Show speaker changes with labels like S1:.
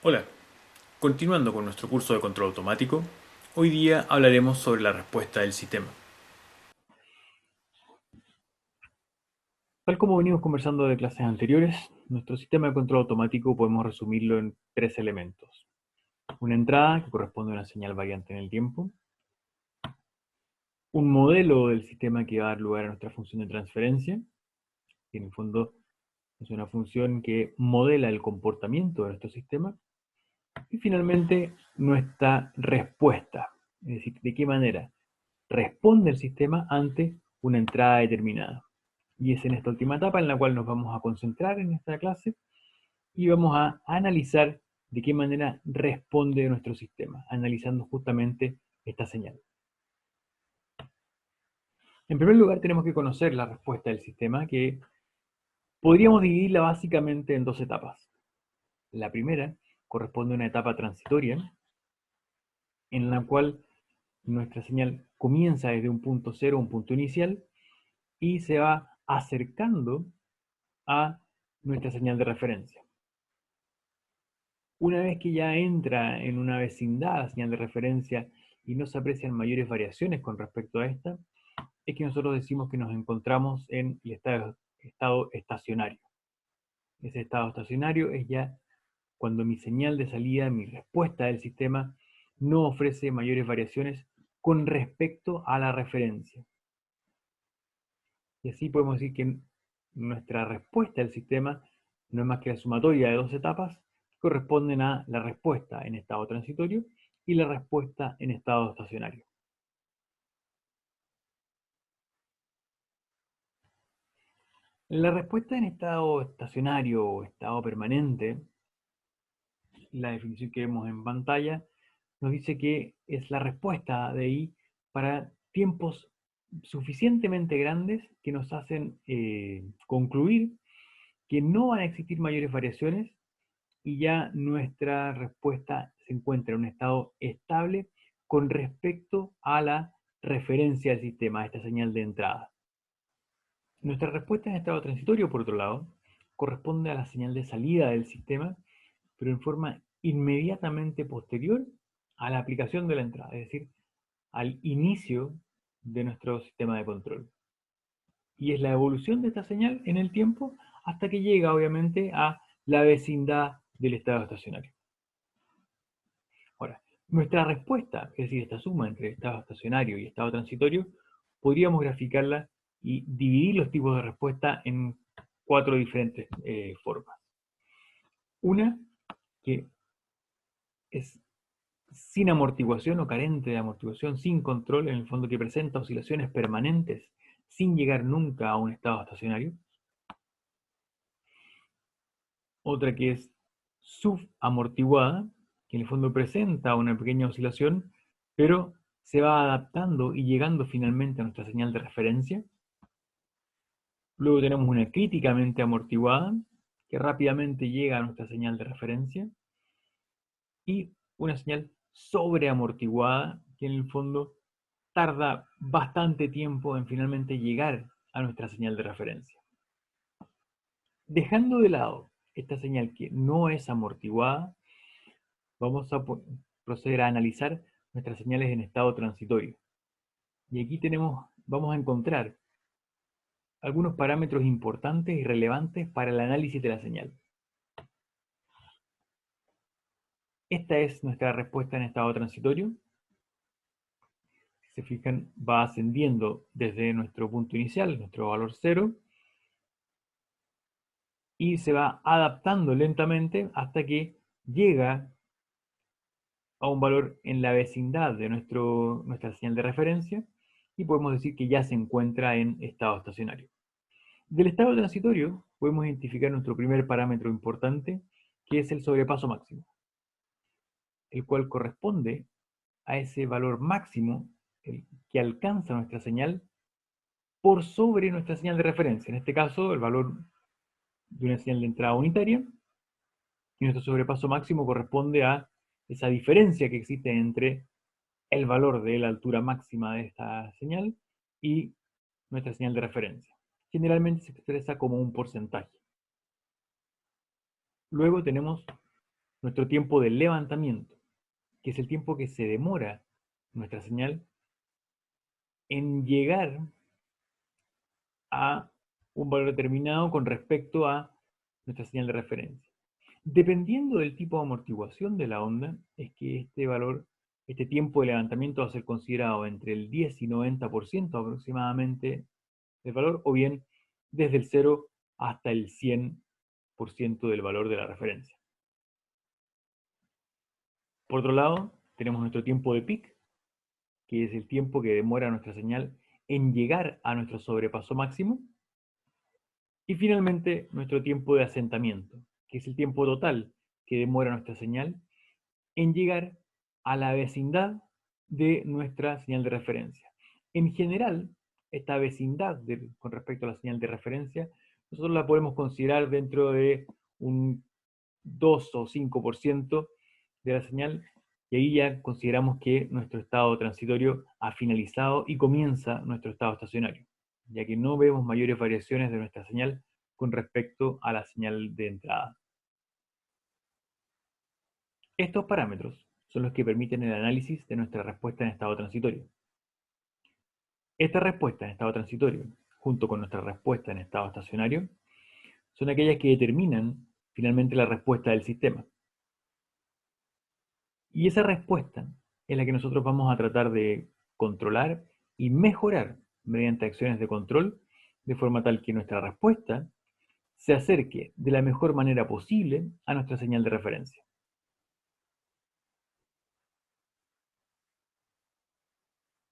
S1: Hola, continuando con nuestro curso de control automático, hoy día hablaremos sobre la respuesta del sistema. Tal como venimos conversando de clases anteriores, nuestro sistema de control automático podemos resumirlo en tres elementos. Una entrada, que corresponde a una señal variante en el tiempo. Un modelo del sistema que va a dar lugar a nuestra función de transferencia, que en el fondo es una función que modela el comportamiento de nuestro sistema. Y finalmente, nuestra respuesta, es decir, de qué manera responde el sistema ante una entrada determinada. Y es en esta última etapa en la cual nos vamos a concentrar en esta clase y vamos a analizar de qué manera responde nuestro sistema, analizando justamente esta señal. En primer lugar, tenemos que conocer la respuesta del sistema, que podríamos dividirla básicamente en dos etapas. La primera corresponde a una etapa transitoria, en la cual nuestra señal comienza desde un punto cero, un punto inicial, y se va acercando a nuestra señal de referencia. Una vez que ya entra en una vecindad la señal de referencia y no se aprecian mayores variaciones con respecto a esta, es que nosotros decimos que nos encontramos en el estado estacionario. Ese estado estacionario es ya cuando mi señal de salida, mi respuesta del sistema, no ofrece mayores variaciones con respecto a la referencia. Y así podemos decir que nuestra respuesta del sistema no es más que la sumatoria de dos etapas que corresponden a la respuesta en estado transitorio y la respuesta en estado estacionario. La respuesta en estado estacionario o estado permanente, la definición que vemos en pantalla, nos dice que es la respuesta de I para tiempos suficientemente grandes que nos hacen concluir que no van a existir mayores variaciones y ya nuestra respuesta se encuentra en un estado estable con respecto a la referencia del sistema, a esta señal de entrada. Nuestra respuesta en estado transitorio, por otro lado, corresponde a la señal de salida del sistema, pero en forma inmediatamente posterior a la aplicación de la entrada, es decir, al inicio de nuestro sistema de control. Y es la evolución de esta señal en el tiempo hasta que llega, obviamente, a la vecindad del estado estacionario. Ahora, nuestra respuesta, es decir, esta suma entre estado estacionario y estado transitorio, podríamos graficarla y dividir los tipos de respuesta en cuatro diferentes formas. Una que es sin amortiguación o carente de amortiguación, sin control, en el fondo que presenta oscilaciones permanentes sin llegar nunca a un estado estacionario. Otra que es subamortiguada, que en el fondo presenta una pequeña oscilación, pero se va adaptando y llegando finalmente a nuestra señal de referencia. Luego tenemos una críticamente amortiguada, que rápidamente llega a nuestra señal de referencia. Y una señal sobreamortiguada, que en el fondo tarda bastante tiempo en finalmente llegar a nuestra señal de referencia. Dejando de lado esta señal que no es amortiguada, vamos a proceder a analizar nuestras señales en estado transitorio. Y aquí vamos a encontrar algunos parámetros importantes y relevantes para el análisis de la señal. Esta es nuestra respuesta en estado transitorio. Si se fijan, va ascendiendo desde nuestro punto inicial, nuestro valor 0, y se va adaptando lentamente hasta que llega a un valor en la vecindad de nuestra señal de referencia y podemos decir que ya se encuentra en estado estacionario. Del estado transitorio podemos identificar nuestro primer parámetro importante, que es el sobrepaso máximo, el cual corresponde a ese valor máximo que alcanza nuestra señal por sobre nuestra señal de referencia, en este caso el valor de una señal de entrada unitaria, y nuestro sobrepaso máximo corresponde a esa diferencia que existe entre el valor de la altura máxima de esta señal y nuestra señal de referencia. Generalmente se expresa como un porcentaje. Luego tenemos nuestro tiempo de levantamiento, que es el tiempo que se demora nuestra señal en llegar a un valor determinado con respecto a nuestra señal de referencia. Dependiendo del tipo de amortiguación de la onda, es que este valor, este tiempo de levantamiento va a ser considerado entre el 10 y 90% aproximadamente del valor, o bien desde el 0 hasta el 100% del valor de la referencia. Por otro lado, tenemos nuestro tiempo de peak, que es el tiempo que demora nuestra señal en llegar a nuestro sobrepaso máximo. Y finalmente, nuestro tiempo de asentamiento, que es el tiempo total que demora nuestra señal en llegar a la vecindad de nuestra señal de referencia. En general, esta vecindad con respecto a la señal de referencia, nosotros la podemos considerar dentro de un 2 o 5% de la señal, y ahí ya consideramos que nuestro estado transitorio ha finalizado y comienza nuestro estado estacionario, ya que no vemos mayores variaciones de nuestra señal con respecto a la señal de entrada. Estos parámetros son los que permiten el análisis de nuestra respuesta en estado transitorio. Esta respuesta en estado transitorio, junto con nuestra respuesta en estado estacionario, son aquellas que determinan finalmente la respuesta del sistema. Y esa respuesta es la que nosotros vamos a tratar de controlar y mejorar mediante acciones de control, de forma tal que nuestra respuesta se acerque de la mejor manera posible a nuestra señal de referencia.